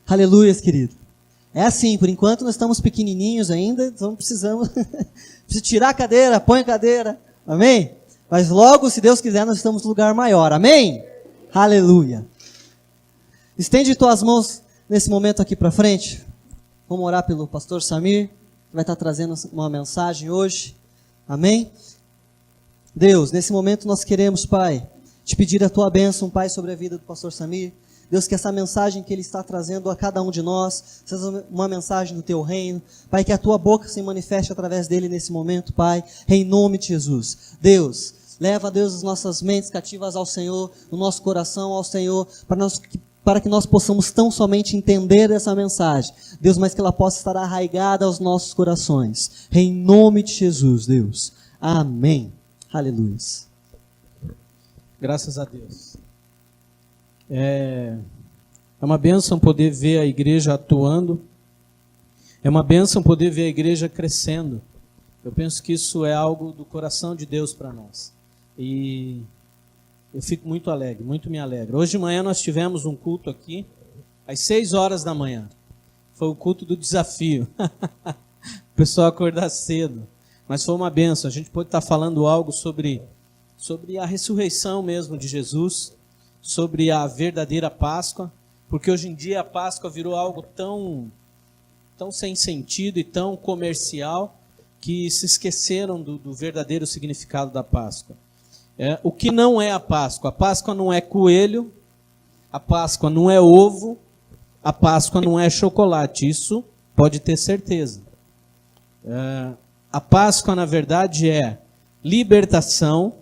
Aleluias, querido. É assim, por enquanto nós estamos pequenininhos ainda, então precisamos tirar a cadeira, põe a cadeira, amém? Mas logo, se Deus quiser, nós estamos no lugar maior, amém? Aleluia. Estende tuas mãos nesse momento aqui para frente. Vamos orar pelo pastor Samir, que vai estar trazendo uma mensagem hoje, amém? Deus, nesse momento nós queremos, Pai, te pedir a tua bênção, Pai, sobre a vida do pastor Samir. Deus, que essa mensagem que Ele está trazendo a cada um de nós seja uma mensagem do Teu reino. Pai, que a Tua boca se manifeste através dele nesse momento, Pai, em nome de Jesus. Deus, leva, Deus, as nossas mentes cativas ao Senhor, o nosso coração ao Senhor, para que nós possamos tão somente entender essa mensagem, Deus, mas que ela possa estar arraigada aos nossos corações. Em nome de Jesus, Deus. Amém. Aleluia. Graças a Deus. É uma bênção poder ver a igreja atuando. É uma bênção poder ver a igreja crescendo. Eu penso que isso é algo do coração de Deus para nós. E eu fico muito alegre, muito me alegra. Hoje de manhã nós tivemos um culto aqui, às 6 horas da manhã. Foi o culto do desafio. O pessoal acordar cedo. Mas foi uma bênção. A gente pode estar falando algo sobre a ressurreição mesmo de Jesus, sobre a verdadeira Páscoa, porque hoje em dia a Páscoa virou algo tão sem sentido e tão comercial que se esqueceram do verdadeiro significado da Páscoa. O que não é a Páscoa? A Páscoa não é coelho, a Páscoa não é ovo, a Páscoa não é chocolate, isso pode ter certeza. A Páscoa, na verdade, é libertação,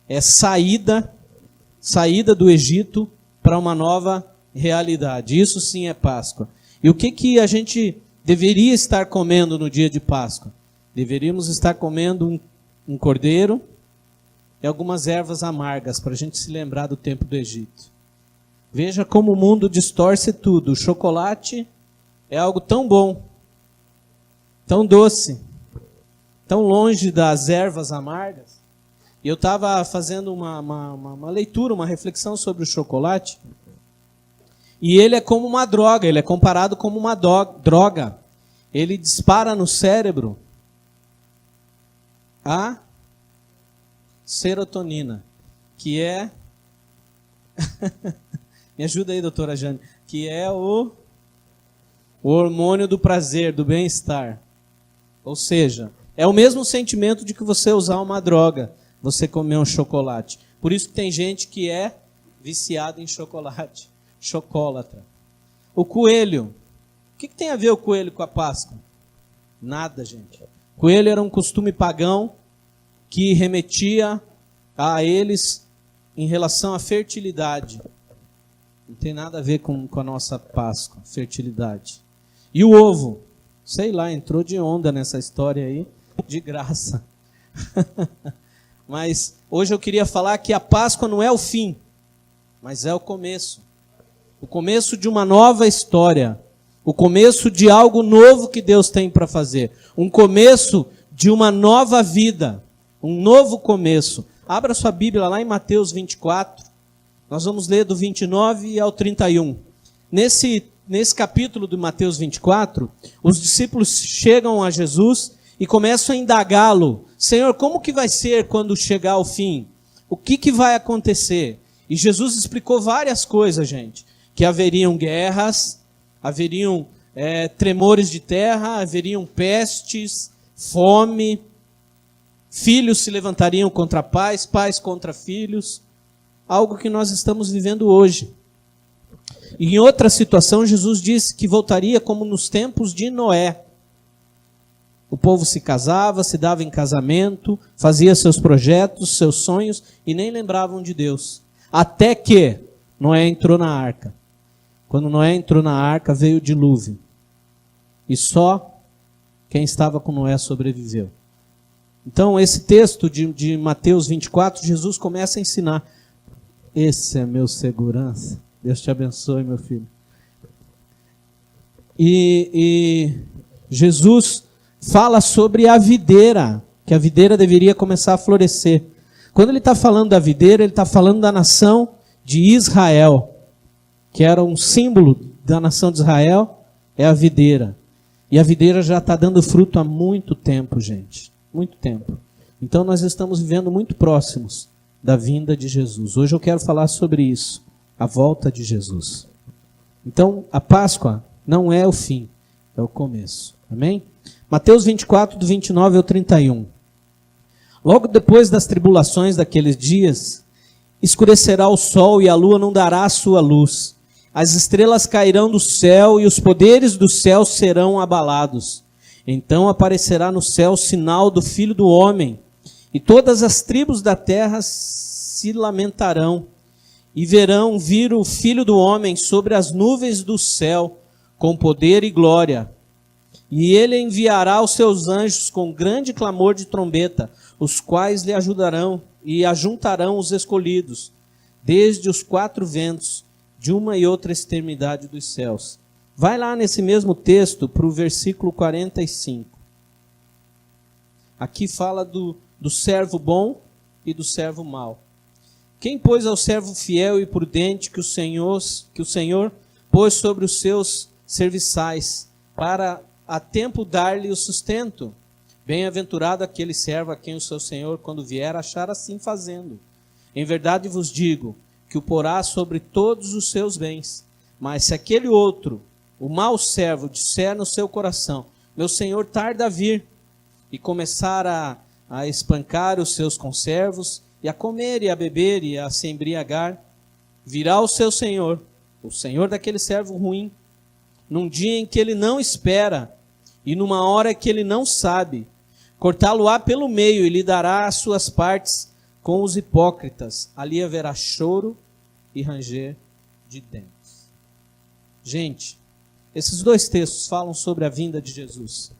é saída do Egito para uma nova realidade. Isso sim é Páscoa. E o que a gente deveria estar comendo no dia de Páscoa? Deveríamos estar comendo um cordeiro e algumas ervas amargas, para a gente se lembrar do tempo do Egito. Veja como o mundo distorce tudo. O chocolate é algo tão bom, tão doce, tão longe das ervas amargas. E eu estava fazendo uma leitura, uma reflexão sobre o chocolate. E ele é como uma droga, ele é comparado como uma droga. Ele dispara no cérebro a serotonina, que é... Me ajuda aí, doutora Jane. Que é o hormônio do prazer, do bem-estar. Ou seja, é o mesmo sentimento de que você usar uma droga, você comer um chocolate. Por isso que tem gente que é viciada em chocolate, chocólatra. O coelho. O que tem a ver o coelho com a Páscoa? Nada, gente. Coelho era um costume pagão que remetia a eles em relação à fertilidade. Não tem nada a ver com a nossa Páscoa, fertilidade. E o ovo? Sei lá, entrou de onda nessa história aí, de graça. Mas hoje eu queria falar que a Páscoa não é o fim, mas é o começo. O começo de uma nova história. O começo de algo novo que Deus tem para fazer. Um começo de uma nova vida. Um novo começo. Abra sua Bíblia lá em Mateus 24. Nós vamos ler do 29 ao 31. Nesse capítulo de Mateus 24, os discípulos chegam a Jesus e começam a indagá-lo. Senhor, como que vai ser quando chegar o fim? O que vai acontecer? E Jesus explicou várias coisas, gente. Que haveriam guerras, haveriam tremores de terra, haveriam pestes, fome, filhos se levantariam contra pais, pais contra filhos. Algo que nós estamos vivendo hoje. E em outra situação, Jesus disse que voltaria como nos tempos de Noé. O povo se casava, se dava em casamento, fazia seus projetos, seus sonhos e nem lembravam de Deus. Até que Noé entrou na arca. Quando Noé entrou na arca, veio o dilúvio. E só quem estava com Noé sobreviveu. Então, esse texto de Mateus 24, Jesus começa a ensinar. Esse é meu segurança. Deus te abençoe, meu filho. E Jesus fala sobre a videira, que a videira deveria começar a florescer. Quando ele está falando da videira, ele está falando da nação de Israel, que era um símbolo da nação de Israel é a videira. E a videira já está dando fruto há muito tempo, gente. Muito tempo. Então nós estamos vivendo muito próximos da vinda de Jesus. Hoje eu quero falar sobre isso, a volta de Jesus. Então a Páscoa não é o fim, é o começo. Amém? Mateus 24, do 29 ao 31. Logo depois das tribulações daqueles dias, escurecerá o sol e a lua não dará a sua luz. As estrelas cairão do céu e os poderes do céu serão abalados. Então aparecerá no céu o sinal do Filho do Homem, e todas as tribos da terra se lamentarão, e verão vir o Filho do Homem sobre as nuvens do céu, com poder e glória. E ele enviará os seus anjos com grande clamor de trombeta, os quais lhe ajudarão e ajuntarão os escolhidos, desde os quatro ventos, de uma e outra extremidade dos céus. Vai lá nesse mesmo texto para o versículo 45. Aqui fala do servo bom e do servo mau. Quem, pois, é o servo fiel e prudente que o Senhor pôs sobre os seus serviçais, para a tempo dar-lhe o sustento? Bem-aventurado aquele servo a quem o seu Senhor, quando vier, achar assim fazendo. Em verdade vos digo que o porá sobre todos os seus bens. Mas se aquele outro, o mau servo, disser no seu coração: meu Senhor tarda a vir, e começar a espancar os seus conservos, e a comer e a beber e a se embriagar, virá o seu Senhor, o Senhor daquele servo ruim, num dia em que ele não espera, e numa hora que ele não sabe, cortá-lo-á pelo meio e lhe dará as suas partes com os hipócritas. Ali haverá choro e ranger de dentes. Gente, esses dois textos falam sobre a vinda de Jesus.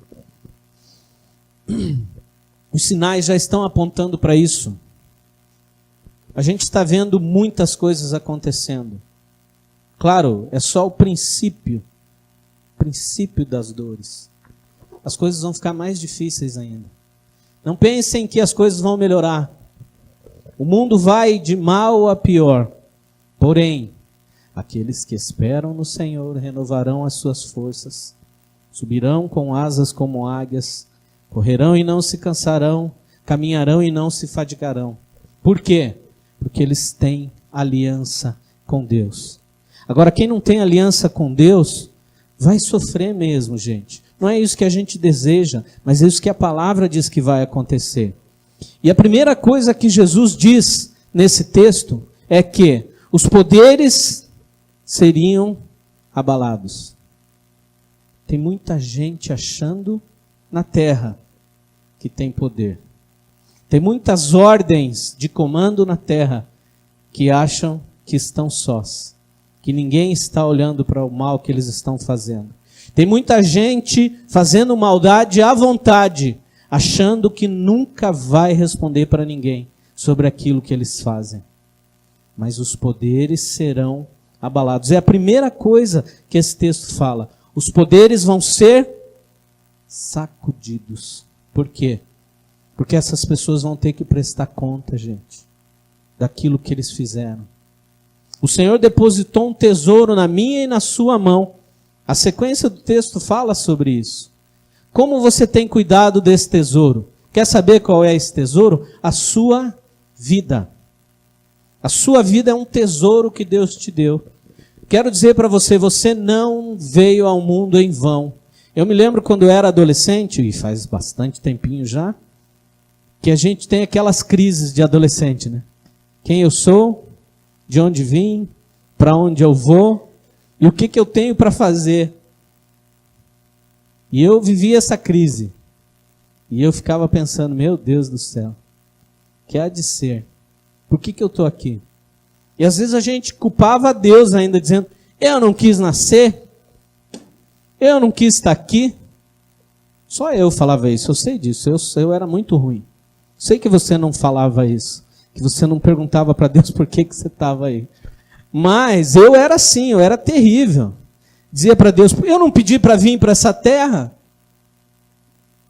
Os sinais já estão apontando para isso. A gente está vendo muitas coisas acontecendo. Claro, é só o princípio das dores. As coisas vão ficar mais difíceis ainda. Não pensem que as coisas vão melhorar. O mundo vai de mal a pior. Porém, aqueles que esperam no Senhor renovarão as suas forças, subirão com asas como águias, correrão e não se cansarão, caminharão e não se fadigarão. Por quê? Porque eles têm aliança com Deus. Agora, quem não tem aliança com Deus, vai sofrer mesmo, gente. Não é isso que a gente deseja, mas é isso que a palavra diz que vai acontecer. E a primeira coisa que Jesus diz nesse texto é que os poderes seriam abalados. Tem muita gente achando na terra que tem poder. Tem muitas ordens de comando na terra que acham que estão sós, que ninguém está olhando para o mal que eles estão fazendo. Tem muita gente fazendo maldade à vontade, achando que nunca vai responder para ninguém sobre aquilo que eles fazem. Mas os poderes serão abalados. É a primeira coisa que esse texto fala. Os poderes vão ser sacudidos. Por quê? Porque essas pessoas vão ter que prestar conta, gente, daquilo que eles fizeram. O Senhor depositou um tesouro na minha e na sua mão. A sequência do texto fala sobre isso. Como você tem cuidado desse tesouro? Quer saber qual é esse tesouro? A sua vida. A sua vida é um tesouro que Deus te deu. Quero dizer para você, você não veio ao mundo em vão. Eu me lembro quando eu era adolescente, e faz bastante tempinho já, que a gente tem aquelas crises de adolescente, né? Quem eu sou, de onde vim, para onde eu vou, e o que eu tenho para fazer. E eu vivi essa crise. E eu ficava pensando, meu Deus do céu, que há de ser? Por que eu estou aqui? E às vezes a gente culpava a Deus ainda, dizendo, eu não quis nascer, eu não quis estar aqui. Só eu falava isso, eu sei disso, eu era muito ruim. Sei que você não falava isso, que você não perguntava para Deus por que você estava aí. Mas eu era assim, eu era terrível. Dizia para Deus, eu não pedi para vir para essa terra,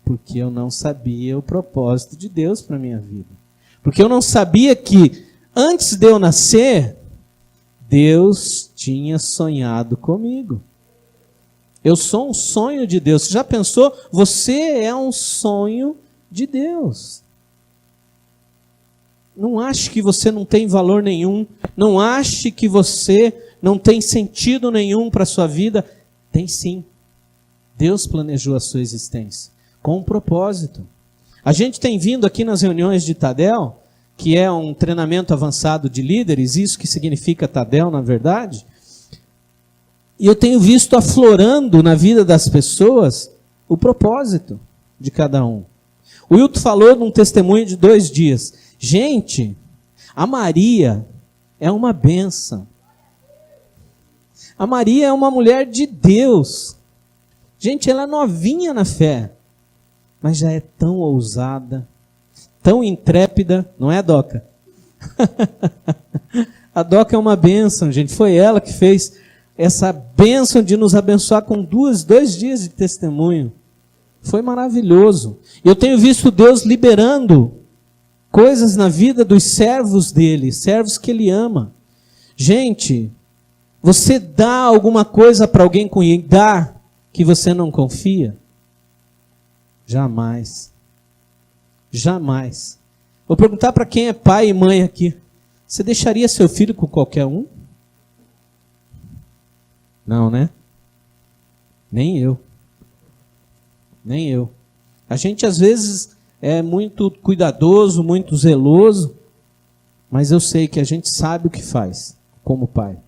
porque eu não sabia o propósito de Deus para a minha vida. Porque eu não sabia que, antes de eu nascer, Deus tinha sonhado comigo. Eu sou um sonho de Deus. Você já pensou? Você é um sonho de Deus. Não ache que você não tem valor nenhum. Não ache que você não tem sentido nenhum para a sua vida. Tem sim. Deus planejou a sua existência com um propósito. A gente tem vindo aqui nas reuniões de Tadel, que é um treinamento avançado de líderes, isso que significa Tadel, na verdade. E eu tenho visto aflorando na vida das pessoas o propósito de cada um. O Wilton falou num testemunho de 2 dias. Gente, a Maria é uma bênção. A Maria é uma mulher de Deus. Gente, ela é novinha na fé, mas já é tão ousada, tão intrépida, não é, Doca? A Doca é uma bênção, gente. Foi ela que fez essa bênção de nos abençoar com 2 dias de testemunho. Foi maravilhoso. Eu tenho visto Deus liberando coisas na vida dos servos dele, servos que ele ama. Gente, você dá alguma coisa para alguém cuidar que você não confia? Jamais. Jamais. Vou perguntar para quem é pai e mãe aqui. Você deixaria seu filho com qualquer um? Não, né? Nem eu. Nem eu. A gente às vezes é muito cuidadoso, muito zeloso, mas eu sei que a gente sabe o que faz como pai.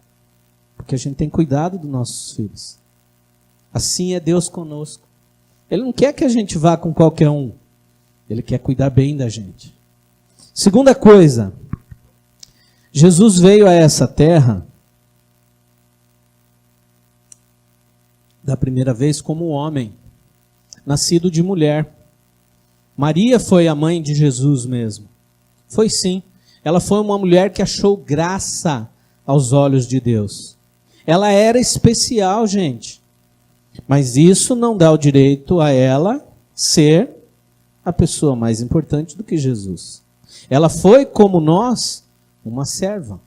Porque a gente tem cuidado dos nossos filhos. Assim é Deus conosco. Ele não quer que a gente vá com qualquer um. Ele quer cuidar bem da gente. Segunda coisa, Jesus veio a essa terra da primeira vez como homem, nascido de mulher. Maria foi a mãe de Jesus mesmo. Foi sim. Ela foi uma mulher que achou graça aos olhos de Deus. Ela era especial, gente. Mas isso não dá o direito a ela ser a pessoa mais importante do que Jesus. Ela foi, como nós, uma serva.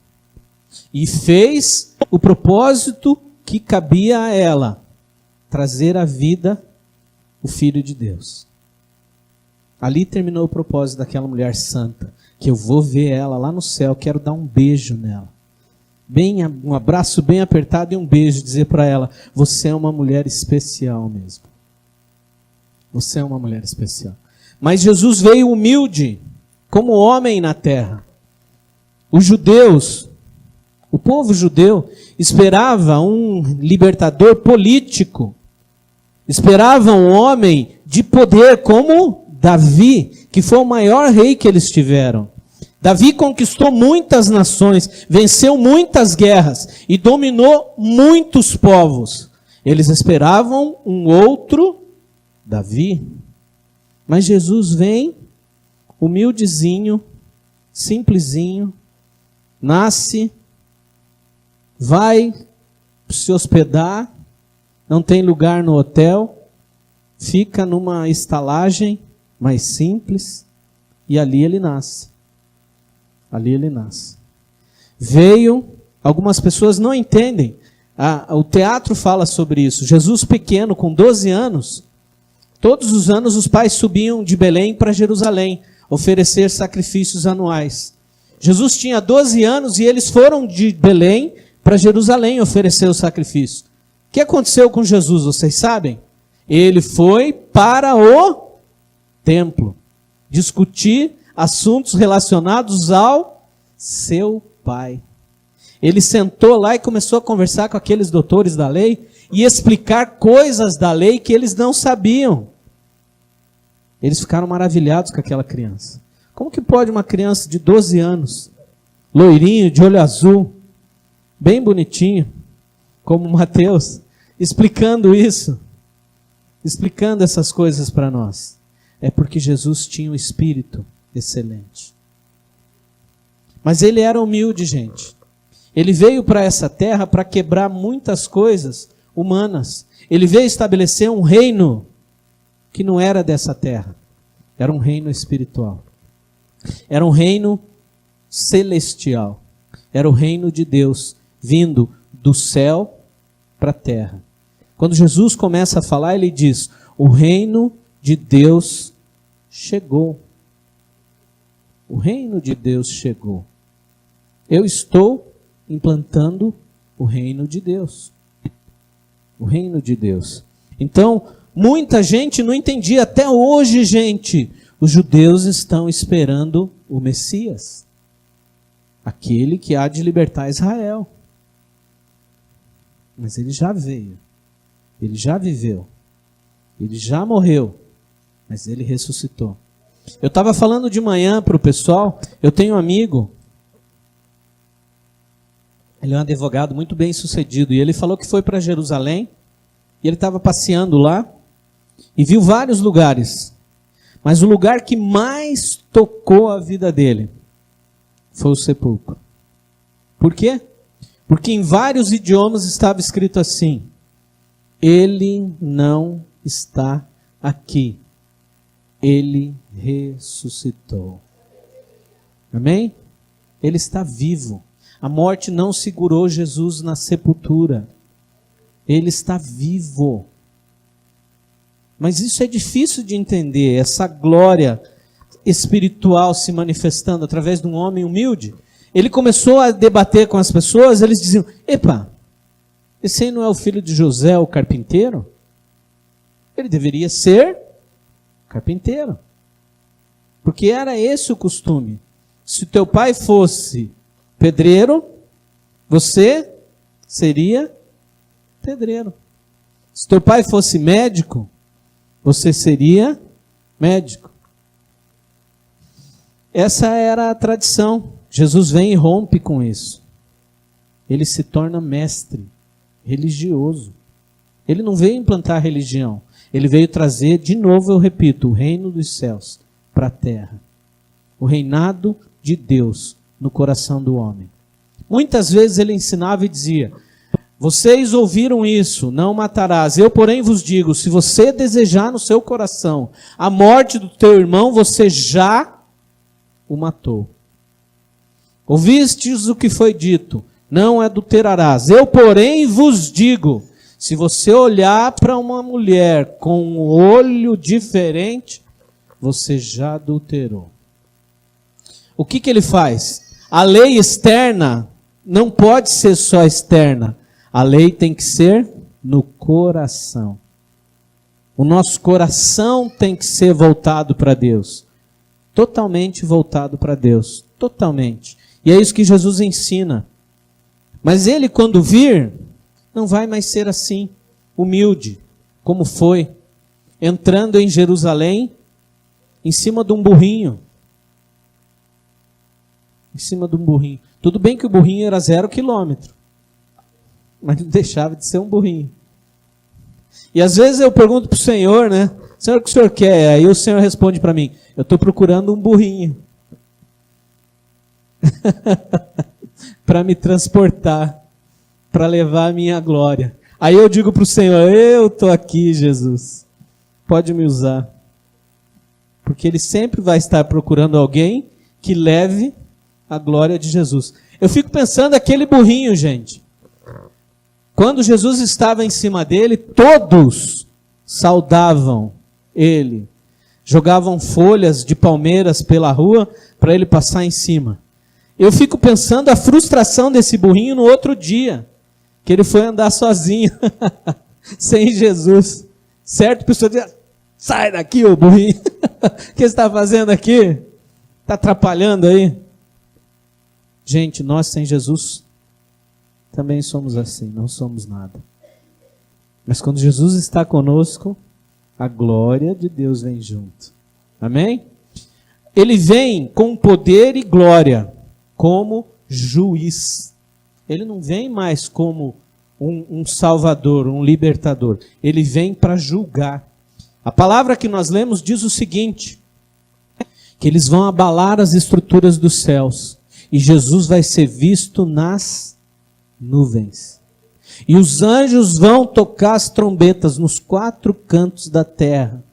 E fez o propósito que cabia a ela. Trazer à vida o Filho de Deus. Ali terminou o propósito daquela mulher santa. Que eu vou ver ela lá no céu, quero dar um beijo nela. Um abraço bem apertado e um beijo. Dizer para ela, você é uma mulher especial mesmo. Você é uma mulher especial. Mas Jesus veio humilde, como homem na terra. Os judeus, o povo judeu, esperava um libertador político. Esperava um homem de poder como Davi, que foi o maior rei que eles tiveram. Davi conquistou muitas nações, venceu muitas guerras e dominou muitos povos. Eles esperavam um outro Davi. Mas Jesus vem, humildezinho, simplesinho, nasce, vai se hospedar, não tem lugar no hotel, fica numa estalagem mais simples e ali ele nasce. Ali ele nasce. Veio, algumas pessoas não entendem, o teatro fala sobre isso. Jesus pequeno, com 12 anos, todos os anos os pais subiam de Belém para Jerusalém, oferecer sacrifícios anuais. Jesus tinha 12 anos e eles foram de Belém para Jerusalém oferecer o sacrifício. O que aconteceu com Jesus, vocês sabem? Ele foi para o templo discutir assuntos relacionados ao seu pai. Ele sentou lá e começou a conversar com aqueles doutores da lei e explicar coisas da lei que eles não sabiam. Eles ficaram maravilhados com aquela criança. Como que pode uma criança de 12 anos, loirinho, de olho azul, bem bonitinho, como Mateus, explicando isso, explicando essas coisas para nós? É porque Jesus tinha um espírito excelente. Mas ele era humilde, gente. Ele veio para essa terra para quebrar muitas coisas humanas. Ele veio estabelecer um reino que não era dessa terra. Era um reino espiritual. Era um reino celestial. Era o reino de Deus, vindo do céu para a terra. Quando Jesus começa a falar, ele diz: o reino de Deus chegou. O reino de Deus chegou. Eu estou implantando o reino de Deus. O reino de Deus. Então, muita gente não entendia. Até hoje, gente, os judeus estão esperando o Messias. Aquele que há de libertar Israel. Mas ele já veio. Ele já viveu. Ele já morreu. Mas ele ressuscitou. Eu estava falando de manhã para o pessoal. Eu tenho um amigo. Ele é um advogado muito bem sucedido. E ele falou que foi para Jerusalém. E ele estava passeando lá. E viu vários lugares. Mas o lugar que mais tocou a vida dele foi o sepulcro. Por quê? Porque em vários idiomas estava escrito assim: ele não está aqui. Ele ressuscitou. Amém? Ele está vivo. A morte não segurou Jesus na sepultura. Ele está vivo. Mas isso é difícil de entender, essa glória espiritual se manifestando através de um homem humilde. Ele começou a debater com as pessoas, eles diziam: epa, esse aí não é o filho de José, o carpinteiro? Ele deveria ser carpinteiro. Porque era esse o costume. Se teu pai fosse pedreiro, você seria pedreiro. Se teu pai fosse médico, você seria médico. Essa era a tradição. Jesus vem e rompe com isso. Ele se torna mestre religioso. Ele não veio implantar religião. Ele veio trazer, de novo eu repito, o reino dos céus para a terra. O reinado de Deus no coração do homem. Muitas vezes ele ensinava e dizia: vocês ouviram isso, não matarás. Eu, porém, vos digo, se você desejar no seu coração a morte do teu irmão, você já o matou. Ouvistes o que foi dito, não adulterarás. Eu, porém, vos digo, se você olhar para uma mulher com um olho diferente, você já adulterou. O que ele faz? A lei externa não pode ser só externa. A lei tem que ser no coração. O nosso coração tem que ser voltado para Deus. Totalmente voltado para Deus. Totalmente. E é isso que Jesus ensina. Mas ele, quando vir, não vai mais ser assim, humilde, como foi, entrando em Jerusalém, em cima de um burrinho. Em cima de um burrinho. Tudo bem que o burrinho era 0 quilômetro. Mas não deixava de ser um burrinho. E às vezes eu pergunto para o Senhor, né? Senhor, o que o Senhor quer? Aí o Senhor responde para mim: eu estou procurando um burrinho. Para me transportar. Para levar a minha glória. Aí eu digo para o Senhor: eu estou aqui, Jesus. Pode me usar. Porque Ele sempre vai estar procurando alguém que leve a glória de Jesus. Eu fico pensando aquele burrinho, gente. Quando Jesus estava em cima dele, todos saudavam ele. Jogavam folhas de palmeiras pela rua para ele passar em cima. Eu fico pensando a frustração desse burrinho no outro dia, que ele foi andar sozinho, sem Jesus. Certo? A pessoa diz: sai daqui, ô burrinho. O que você está fazendo aqui? Está atrapalhando aí? Gente, nós sem Jesus também somos assim, não somos nada. Mas quando Jesus está conosco, a glória de Deus vem junto. Amém? Ele vem com poder e glória, como juiz. Ele não vem mais como um salvador, um libertador. Ele vem para julgar. A palavra que nós lemos diz o seguinte: que eles vão abalar as estruturas dos céus. E Jesus vai ser visto nas nuvens. E os anjos vão tocar as trombetas nos 4 cantos da terra.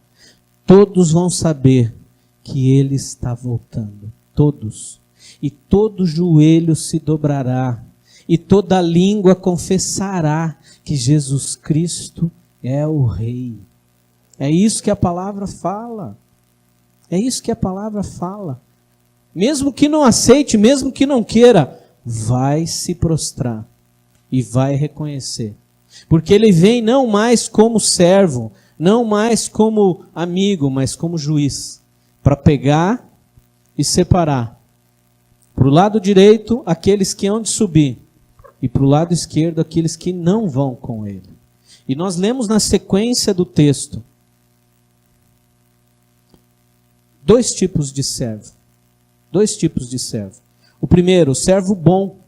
Todos vão saber que Ele está voltando. Todos. E todo joelho se dobrará. e toda língua confessará que Jesus Cristo é o Rei. É isso que a palavra fala. É isso que a palavra fala. Mesmo que não aceite, mesmo que não queira, vai se prostrar e vai reconhecer. Porque ele vem não mais como servo, não mais como amigo, mas como juiz, para pegar e separar. Para o lado direito, aqueles que hão de subir, e para o lado esquerdo, aqueles que não vão com ele. E nós lemos na sequência do texto 2 tipos de servo. 2 tipos de servo. O primeiro, o servo bom.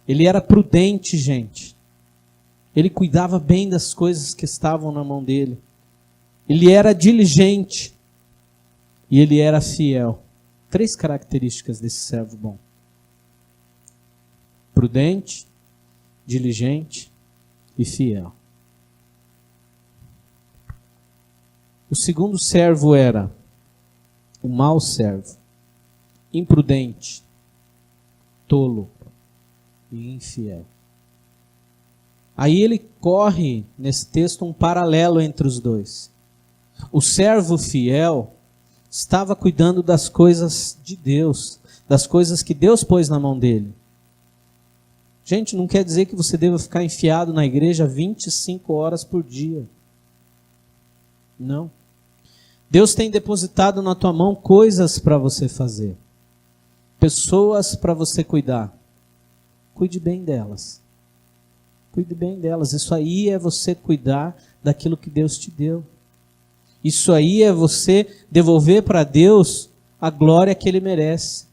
Ele era prudente, gente. Ele cuidava bem das coisas que estavam na mão dele. Ele era diligente. E ele era fiel. 3 características desse servo bom: prudente, diligente e fiel. O segundo servo era o mau servo, imprudente, tolo e infiel. Aí ele corre, nesse texto, um paralelo entre os dois. O servo fiel estava cuidando das coisas de Deus, das coisas que Deus pôs na mão dele. Gente, não quer dizer que você deva ficar enfiado na igreja 25 horas por dia. Não. Deus tem depositado na tua mão coisas para você fazer. Pessoas para você cuidar. Cuide bem delas. Cuide bem delas. Isso aí é você cuidar daquilo que Deus te deu. Isso aí é você devolver para Deus a glória que Ele merece.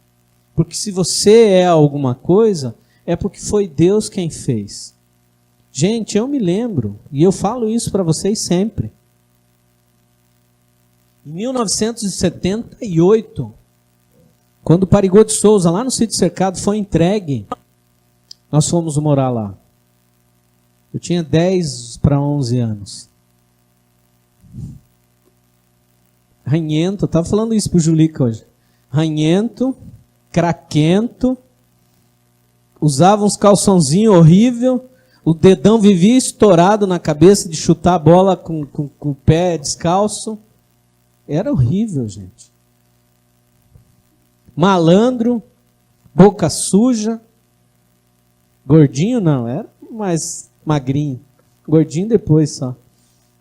Porque se você é alguma coisa, é porque foi Deus quem fez. Gente, eu me lembro, e eu falo isso para vocês sempre. Em 1978, quando o Parigô de Souza, lá no Sítio Cercado, foi entregue, nós fomos morar lá. Eu tinha 10 para 11 anos. Ranhento, eu estava falando isso para o Julica hoje. Ranhento, craquento, usava uns calçãozinhos horríveis, o dedão vivia estourado na cabeça de chutar a bola com o pé descalço. Era horrível, gente. Malandro, boca suja, gordinho não, era mais magrinho. Gordinho depois só.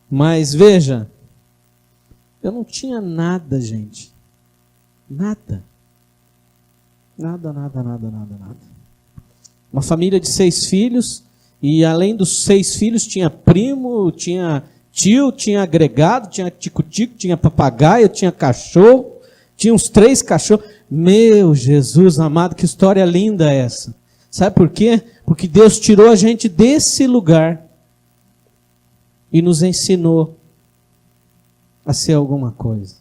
Mas veja, eu não tinha nada, gente. Nada. Nada. Uma família de 6 filhos, e além dos 6 filhos tinha primo, tinha tio, tinha agregado, tinha tico-tico, tinha papagaio, tinha cachorro, tinha uns 3 cachorros. Meu Jesus amado, que história linda é essa. Sabe por quê? Porque Deus tirou a gente desse lugar e nos ensinou a ser alguma coisa.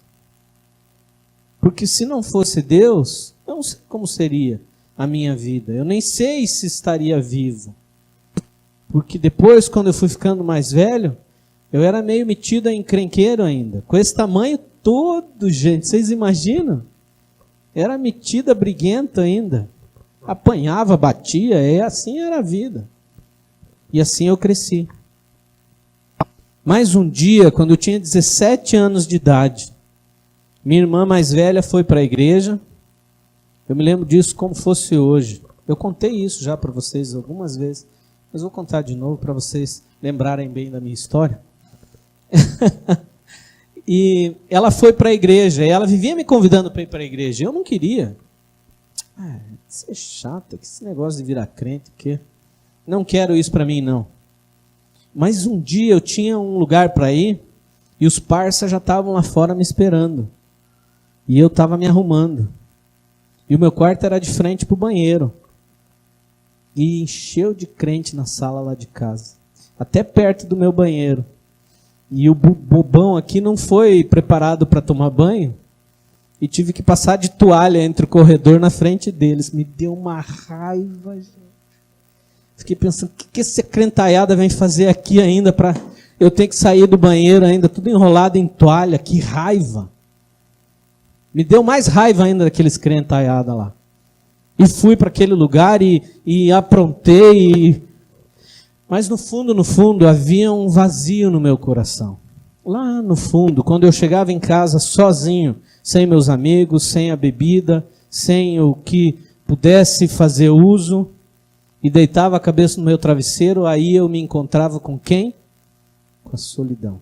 Porque se não fosse Deus, eu não sei como seria a minha vida. Eu nem sei se estaria vivo. Porque depois, quando eu fui ficando mais velho, eu era meio metido a encrenqueiro ainda. Com esse tamanho todo, gente. Vocês imaginam? Era metida briguento ainda. Apanhava, batia, e assim era a vida. E assim eu cresci. Mas um dia, quando eu tinha 17 anos de idade, minha irmã mais velha foi para a igreja. Eu me lembro disso como fosse hoje. Eu contei isso já para vocês algumas vezes, mas vou contar de novo para vocês lembrarem bem da minha história. E ela foi para a igreja, e ela vivia me convidando para ir para a igreja. Eu não queria. Isso é chato, que esse negócio de virar crente, que não quero isso para mim, não. Mas um dia eu tinha um lugar para ir, e os parça já estavam lá fora me esperando. E eu estava me arrumando. E o meu quarto era de frente para o banheiro. E encheu de crente na sala lá de casa. Até perto do meu banheiro. E o bobão aqui não foi preparado para tomar banho. E tive que passar de toalha entre o corredor na frente deles. Me deu uma raiva, gente. Fiquei pensando, o que essa crentaiada vem fazer aqui ainda para eu ter que sair do banheiro ainda, tudo enrolado em toalha? Que raiva. Me deu mais raiva ainda daqueles crentaiada lá. E fui para aquele lugar e aprontei. Mas no fundo, havia um vazio no meu coração. Lá no fundo, quando eu chegava em casa sozinho, sem meus amigos, sem a bebida, sem o que pudesse fazer uso, e deitava a cabeça no meu travesseiro, aí eu me encontrava com quem? Com a solidão.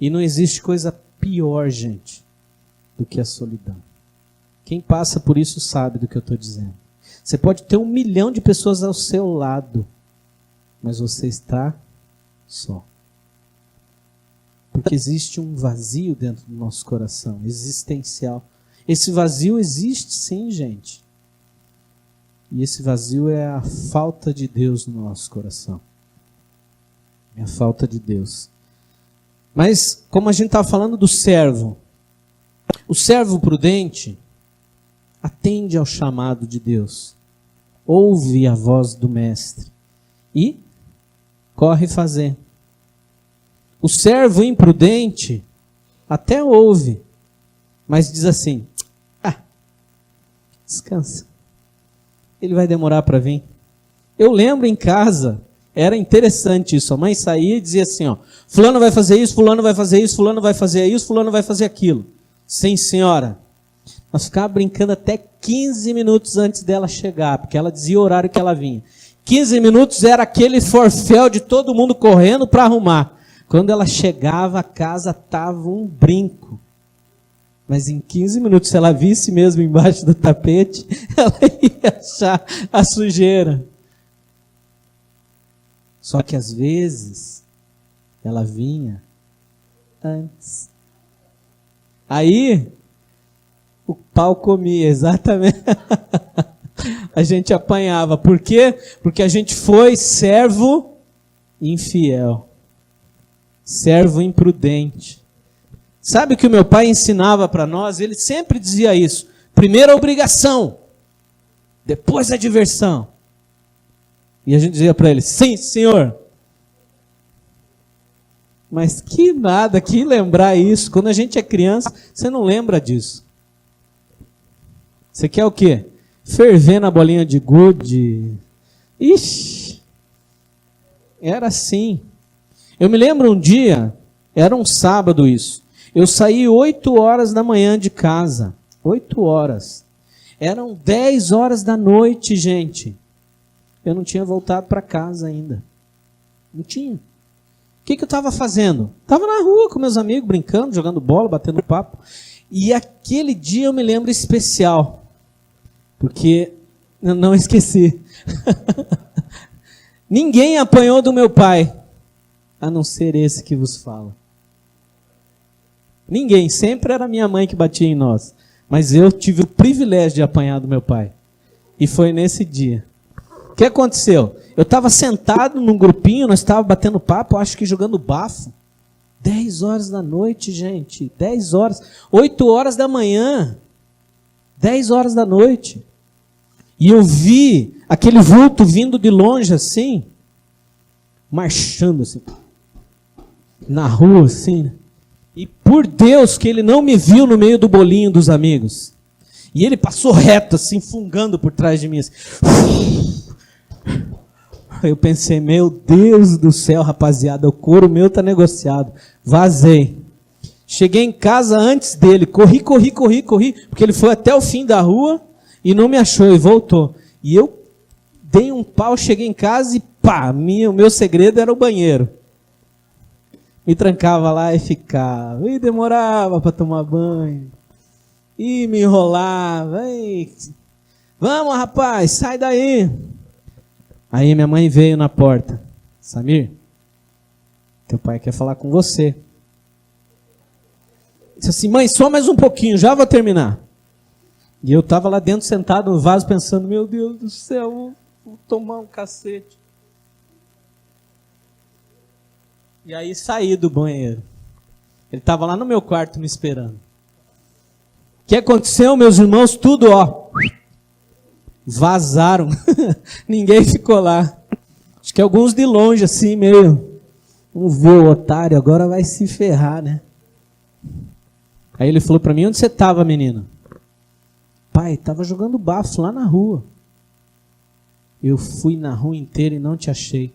E não existe coisa pior, gente, do que a solidão. Quem passa por isso sabe do que eu estou dizendo. Você pode ter 1 milhão de pessoas ao seu lado, mas você está só. Porque existe um vazio dentro do nosso coração, existencial. Esse vazio existe sim, gente. E esse vazio é a falta de Deus no nosso coração. É a falta de Deus. Mas, como a gente estava falando do servo, o servo prudente atende ao chamado de Deus, ouve a voz do mestre e corre fazer. O servo imprudente até ouve, mas diz assim: descansa, ele vai demorar para vir. Eu lembro em casa, era interessante isso, a mãe saía e dizia assim, fulano vai fazer isso, fulano vai fazer isso, fulano vai fazer isso, fulano vai fazer aquilo. Sim, senhora. Nós ficávamos brincando até 15 minutos antes dela chegar, porque ela dizia o horário que ela vinha. 15 minutos era aquele forféu de todo mundo correndo para arrumar. Quando ela chegava, a casa estava um brinco. Mas em 15 minutos, se ela visse mesmo embaixo do tapete, ela ia achar a sujeira. Só que às vezes, ela vinha antes. Aí, o pau comia, exatamente. A gente apanhava. Por quê? Porque a gente foi servo infiel. Servo imprudente. Sabe o que o meu pai ensinava para nós? Ele sempre dizia isso. Primeiro a obrigação, depois a diversão. E a gente dizia para ele, sim, senhor. Mas que nada, que lembrar isso. Quando a gente é criança, você não lembra disso. Você quer o quê? Ferver na bolinha de gude. Ixi, era assim. Eu me lembro um dia, era um sábado isso, eu saí 8 horas da manhã de casa, 8 horas, eram 10 horas da noite, gente, eu não tinha voltado para casa ainda, não tinha. O que eu estava fazendo? Estava na rua com meus amigos, brincando, jogando bola, batendo papo, e aquele dia eu me lembro especial, porque eu não esqueci, ninguém apanhou do meu pai, a não ser esse que vos fala. Ninguém, sempre era minha mãe que batia em nós. Mas eu tive o privilégio de apanhar do meu pai. E foi nesse dia. O que aconteceu? Eu estava sentado num grupinho, nós estávamos batendo papo, acho que jogando bafo. 10 horas da noite, gente. 10 horas. 8 horas da manhã. 10 horas da noite. E eu vi aquele vulto vindo de longe assim, marchando assim, na rua assim, e por Deus que ele não me viu no meio do bolinho dos amigos, e ele passou reto assim, fungando por trás de mim assim. Eu pensei, meu Deus do céu, rapaziada, o couro meu tá negociado, vazei, cheguei em casa antes dele, corri, porque ele foi até o fim da rua, e não me achou, e voltou, e eu dei um pau, cheguei em casa e pá, o meu segredo era o banheiro. Me trancava lá e ficava. E demorava para tomar banho. E me enrolava. E... Vamos, rapaz, sai daí. Aí minha mãe veio na porta. Samir, teu pai quer falar com você. Disse assim, mãe, só mais um pouquinho, já vou terminar. E eu estava lá dentro sentado no vaso pensando, meu Deus do céu, vou tomar um cacete. E aí saí do banheiro. Ele estava lá no meu quarto me esperando. O que aconteceu, meus irmãos? Tudo, vazaram. Ninguém ficou lá. Acho que alguns de longe, assim, meio... Vamos ver o otário, agora vai se ferrar, né? Aí ele falou para mim, onde você estava, menino? pai, estava jogando bafo lá na rua. Eu fui na rua inteira e não te achei.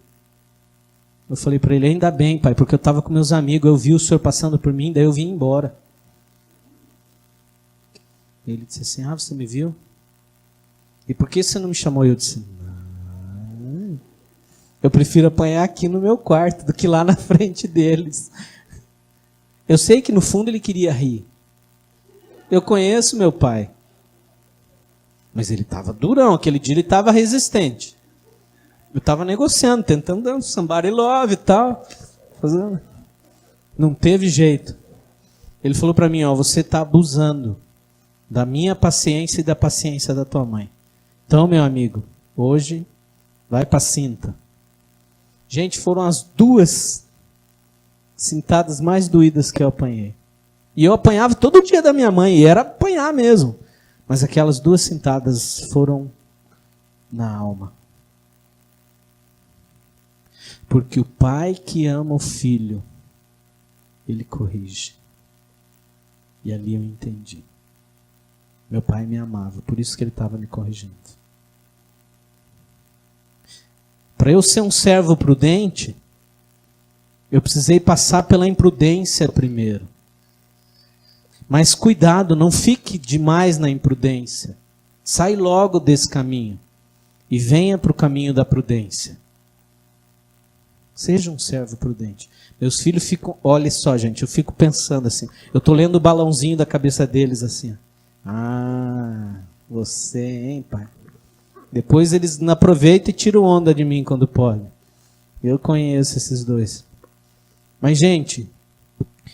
Eu falei para ele, ainda bem, pai, porque eu estava com meus amigos, eu vi o senhor passando por mim, daí eu vim embora. Ele disse assim, você me viu? E por que você não me chamou? Eu disse, não, eu prefiro apanhar aqui no meu quarto do que lá na frente deles. Eu sei que no fundo ele queria rir. Eu conheço meu pai. Mas ele estava durão, aquele dia ele estava resistente. Eu estava negociando, tentando dar um somebody love e tal. Fazendo. Não teve jeito. Ele falou para mim, você está abusando da minha paciência e da paciência da tua mãe. Então, meu amigo, hoje vai para a cinta. Gente, foram as 2 cintadas mais doídas que eu apanhei. E eu apanhava todo dia da minha mãe, e era apanhar mesmo. Mas aquelas 2 cintadas foram na alma. Porque o pai que ama o filho, ele corrige. E ali eu entendi. Meu pai me amava, por isso que ele estava me corrigindo. Para eu ser um servo prudente, eu precisei passar pela imprudência primeiro. Mas cuidado, não fique demais na imprudência. Sai logo desse caminho e venha para o caminho da prudência. Seja um servo prudente. Meus filhos ficam, olha só gente, eu fico pensando assim, eu estou lendo o balãozinho da cabeça deles assim. Você, hein, pai? Depois eles não aproveitam e tiram onda de mim quando podem. Eu conheço esses 2. Mas, gente,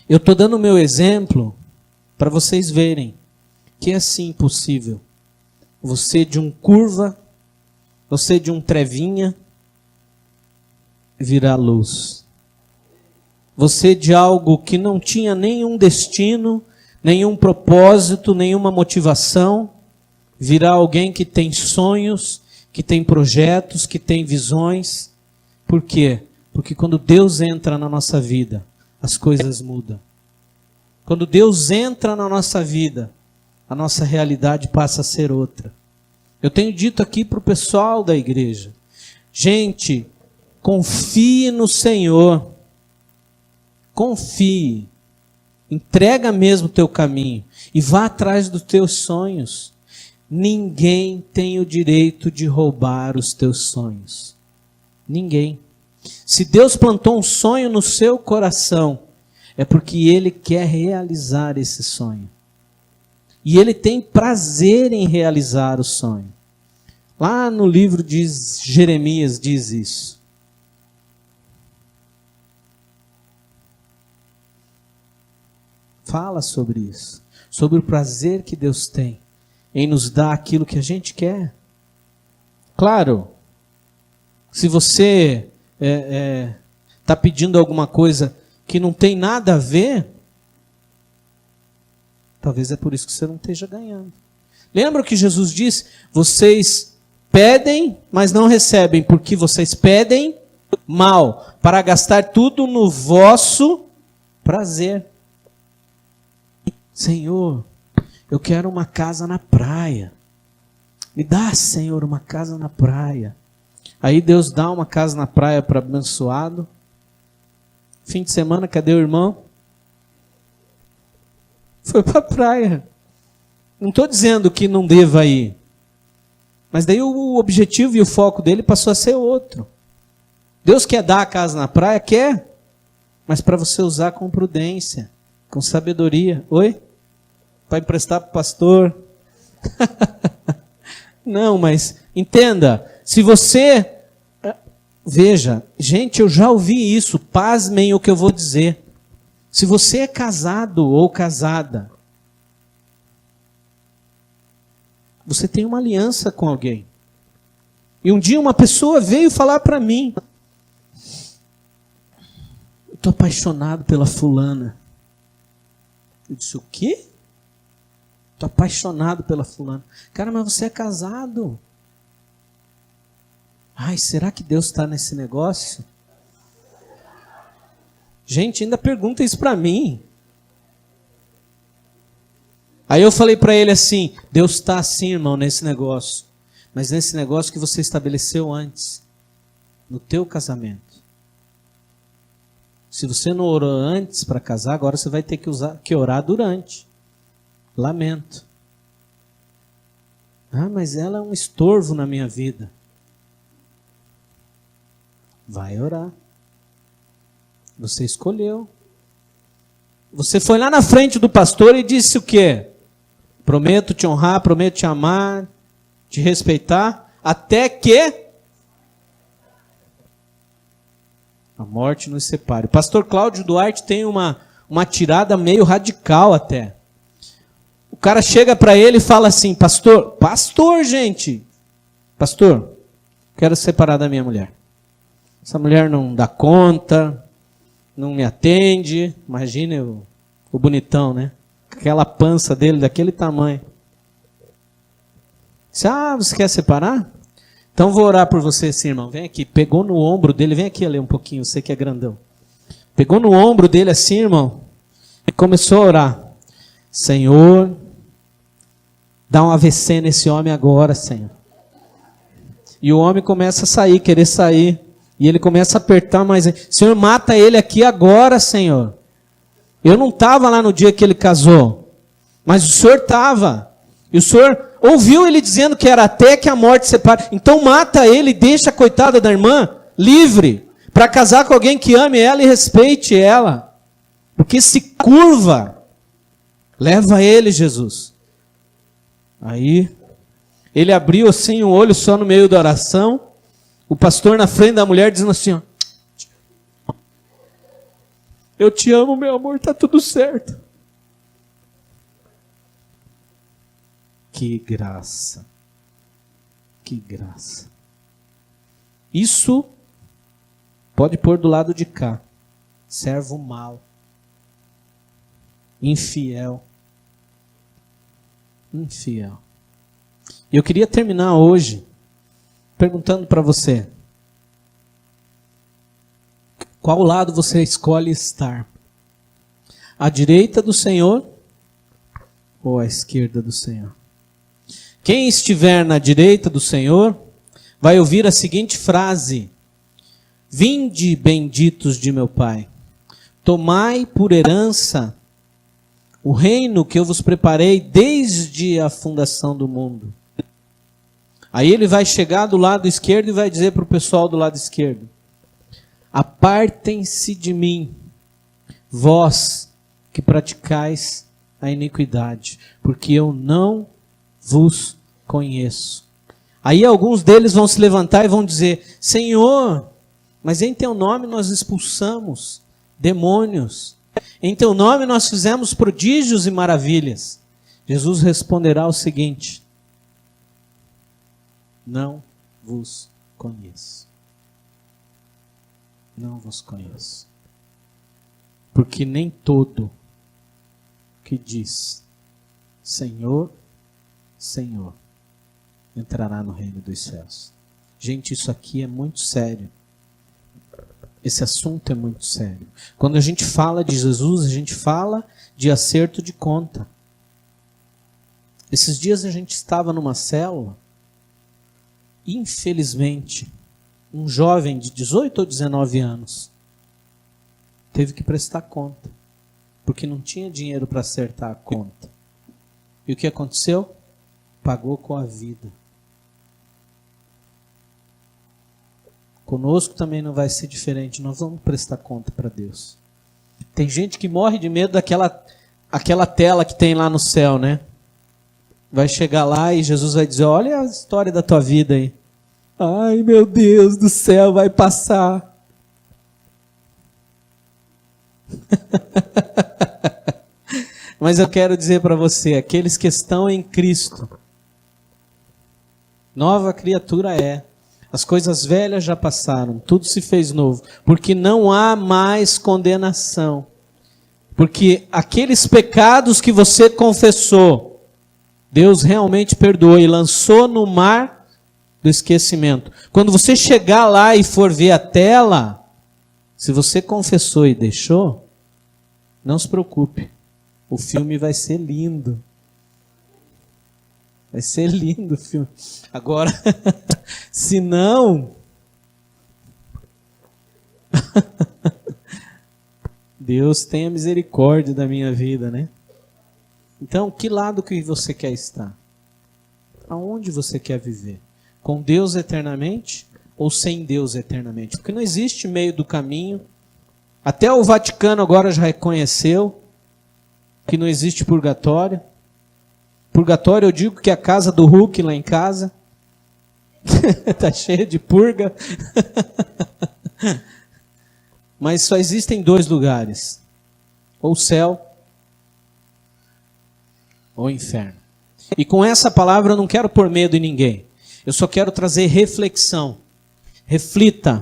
eu estou dando o meu exemplo para vocês verem que é sim possível. Você de um curva, você de um trevinha, virar luz. Você de algo que não tinha nenhum destino, nenhum propósito, nenhuma motivação, virar alguém que tem sonhos, que tem projetos, que tem visões. Por quê? Porque quando Deus entra na nossa vida, as coisas mudam. Quando Deus entra na nossa vida, a nossa realidade passa a ser outra. Eu tenho dito aqui para o pessoal da igreja, gente, confie no Senhor. Confie. Entrega mesmo o teu caminho e vá atrás dos teus sonhos. Ninguém tem o direito de roubar os teus sonhos. Ninguém. Se Deus plantou um sonho no seu coração, é porque Ele quer realizar esse sonho. E Ele tem prazer em realizar o sonho. Lá no livro de Jeremias diz isso. Fala sobre isso. Sobre o prazer que Deus tem em nos dar aquilo que a gente quer. Claro, se você está pedindo alguma coisa que não tem nada a ver, talvez é por isso que você não esteja ganhando. Lembra o que Jesus disse? Vocês pedem, mas não recebem, porque vocês pedem mal, para gastar tudo no vosso prazer. Senhor, eu quero uma casa na praia. Me dá, Senhor, uma casa na praia. Aí Deus dá uma casa na praia para abençoado. Fim de semana, cadê o irmão? Foi para a praia. Não estou dizendo que não deva ir. Mas daí o objetivo e o foco dele passou a ser outro. Deus quer dar a casa na praia? Quer. Mas para você usar com prudência, com sabedoria. Oi? Para emprestar para o pastor. Não, mas entenda, se você... Veja, gente, eu já ouvi isso, pasmem o que eu vou dizer. Se você é casado ou casada, você tem uma aliança com alguém. E um dia uma pessoa veio falar para mim, eu estou apaixonado pela fulana. Eu disse, o quê? Estou apaixonado pela fulana. Cara, mas você é casado. Ai, será que Deus está nesse negócio? Gente, ainda pergunta isso para mim. Aí eu falei para ele assim, Deus está assim, irmão, nesse negócio. Mas nesse negócio que você estabeleceu antes, no teu casamento. Se você não orou antes para casar, agora você vai ter que orar durante. Lamento. Mas ela é um estorvo na minha vida. Vai orar. Você escolheu. Você foi lá na frente do pastor e disse o quê? Prometo te honrar, prometo te amar, te respeitar, até que a morte nos separe. O pastor Cláudio Duarte tem uma tirada meio radical até. O cara chega para ele e fala assim, pastor, gente, pastor, quero separar da minha mulher. Essa mulher não dá conta, não me atende. Imagine o bonitão, né? Aquela pança dele, daquele tamanho. Disse, você quer separar? Então vou orar por você, sim, irmão. Vem aqui. Pegou no ombro dele, vem aqui ler um pouquinho, você que é grandão. Pegou no ombro dele assim, irmão, e começou a orar. Senhor, dá um AVC nesse homem agora, Senhor. E o homem começa a sair, querer sair. E ele começa a apertar mais. Senhor, mata ele aqui agora, Senhor. Eu não estava lá no dia que ele casou. Mas o Senhor estava. E o Senhor ouviu ele dizendo que era até que a morte separe. Então mata ele e deixa a coitada da irmã livre. Para casar com alguém que ame ela e respeite ela. Porque se curva. Leva ele, Jesus. Aí, ele abriu assim um olho só no meio da oração. O pastor na frente da mulher dizendo assim, ó, eu te amo, meu amor, tá tudo certo. Que graça. Que graça. Isso pode pôr do lado de cá. Servo mau. Infiel. Infiel. E eu queria terminar hoje perguntando para você, qual lado você escolhe estar? À direita do Senhor ou à esquerda do Senhor? Quem estiver na direita do Senhor vai ouvir a seguinte frase: vinde, benditos de meu Pai, tomai por herança o reino que eu vos preparei desde a fundação do mundo. Aí ele vai chegar do lado esquerdo e vai dizer para o pessoal do lado esquerdo: apartem-se de mim, vós que praticais a iniquidade, porque eu não vos conheço. Aí alguns deles vão se levantar e vão dizer: Senhor, mas em teu nome nós expulsamos demônios, em teu nome nós fizemos prodígios e maravilhas. Jesus responderá o seguinte: não vos conheço. Não vos conheço. Porque nem todo que diz Senhor, Senhor, entrará no reino dos céus. Gente, isso aqui é muito sério. Esse assunto é muito sério. Quando a gente fala de Jesus, a gente fala de acerto de conta. Esses dias a gente estava numa célula. Infelizmente, um jovem de 18 ou 19 anos teve que prestar conta, porque não tinha dinheiro para acertar a conta. E o que aconteceu? Pagou com a vida. Conosco também não vai ser diferente, nós vamos prestar conta para Deus. Tem gente que morre de medo daquela tela que tem lá no céu, né? Vai chegar lá e Jesus vai dizer: olha a história da tua vida aí. Ai, meu Deus do céu, vai passar. Mas eu quero dizer para você, aqueles que estão em Cristo, nova criatura é. As coisas velhas já passaram, tudo se fez novo. Porque não há mais condenação. Porque aqueles pecados que você confessou, Deus realmente perdoou e lançou no mar do esquecimento. Quando você chegar lá e for ver a tela, se você confessou e deixou, não se preocupe. O filme vai ser lindo. Vai ser lindo o filme. Agora, se não... Deus tenha misericórdia da minha vida, né? Então, que lado que você quer estar? Aonde você quer viver? Com Deus eternamente ou sem Deus eternamente? Porque não existe meio do caminho. Até o Vaticano agora já reconheceu que não existe purgatório. Purgatório, eu digo que é a casa do Hulk lá em casa. Está cheia de purga. Mas só existem 2 lugares. Ou o céu, ou o inferno. E com essa palavra eu não quero pôr medo em ninguém. Eu só quero trazer reflexão. Reflita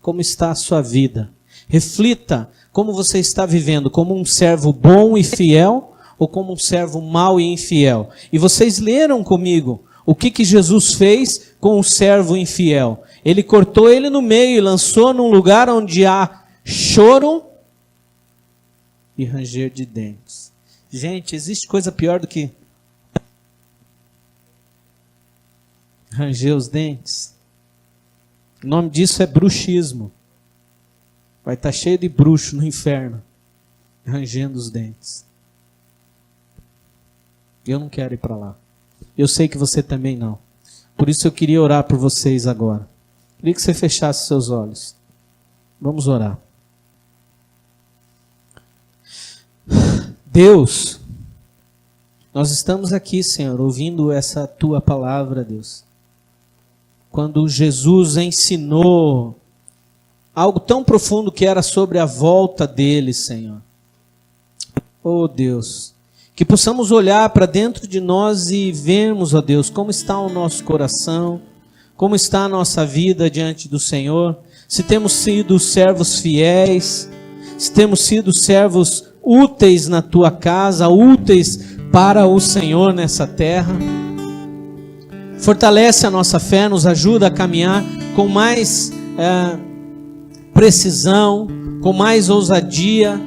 como está a sua vida. Reflita como você está vivendo, como um servo bom e fiel ou como um servo mau e infiel. E vocês leram comigo o que Jesus fez com o servo infiel. Ele cortou ele no meio e lançou num lugar onde há choro e ranger de dentes. Gente, existe coisa pior do que ranger os dentes? O nome disso é bruxismo. Vai estar cheio de bruxo no inferno, rangendo os dentes. Eu não quero ir para lá. Eu sei que você também não. Por isso eu queria orar por vocês agora. Queria que você fechasse seus olhos. Vamos orar. Deus, nós estamos aqui, Senhor, ouvindo essa tua palavra, Deus. Quando Jesus ensinou algo tão profundo que era sobre a volta dele, Senhor. Oh Deus, que possamos olhar para dentro de nós e vermos, ó Deus, como está o nosso coração, como está a nossa vida diante do Senhor, se temos sido servos fiéis, se temos sido servos úteis na tua casa, úteis para o Senhor nessa terra. Fortalece a nossa fé, nos ajuda a caminhar com mais precisão, com mais ousadia,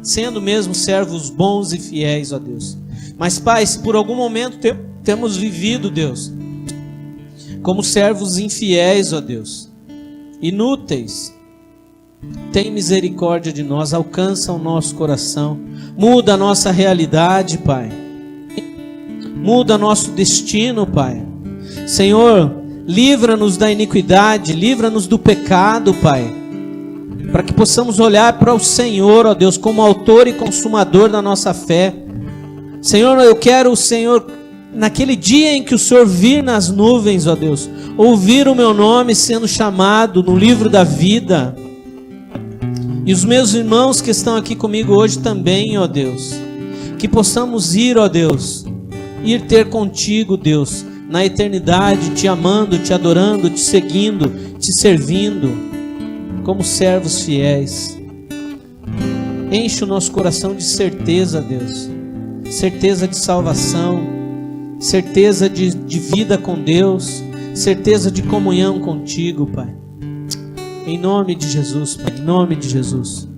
sendo mesmo servos bons e fiéis, ó Deus. Mas, Pai, se por algum momento temos vivido, Deus, como servos infiéis, ó Deus, inúteis, tem misericórdia de nós, alcança o nosso coração, muda a nossa realidade, Pai, muda nosso destino, Pai. Senhor, livra-nos da iniquidade, livra-nos do pecado, Pai, para que possamos olhar para o Senhor, ó Deus, como autor e consumador da nossa fé. Senhor, eu quero, Senhor, naquele dia em que o Senhor vir nas nuvens, ó Deus, ouvir o meu nome sendo chamado no livro da vida. E os meus irmãos que estão aqui comigo hoje também, ó Deus, que possamos ir, ó Deus, ir ter contigo, Deus, na eternidade, te amando, te adorando, te seguindo, te servindo, como servos fiéis. Enche o nosso coração de certeza, Deus, certeza de salvação, certeza de vida com Deus, certeza de comunhão contigo, Pai. Em nome de Jesus, Pai, em nome de Jesus.